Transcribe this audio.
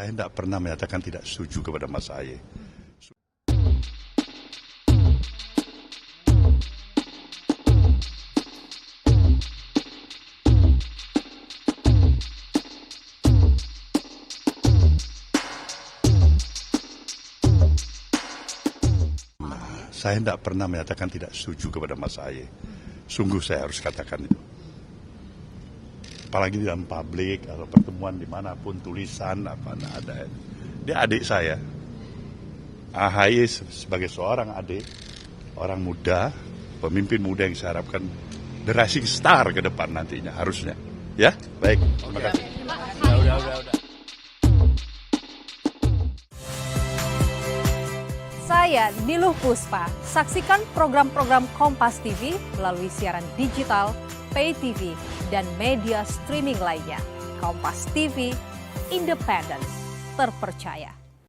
Saya tidak pernah menyatakan tidak setuju kepada Mas Ahy. Saya tidak pernah menyatakan tidak setuju kepada Mas Ahy. Sungguh saya harus katakan itu. Apalagi di dalam publik, atau pertemuan dimanapun, tulisan, apa ada. Dia adik saya. AHY sebagai seorang adik, orang muda, pemimpin muda yang saya harapkan the rising star ke depan nantinya, harusnya. Ya, baik. Terima kasih. Udah. Saya Niluh Puspa. Saksikan program-program Kompas TV melalui siaran digital, pay TV, dan media streaming lainnya. Kompas TV, independen, terpercaya.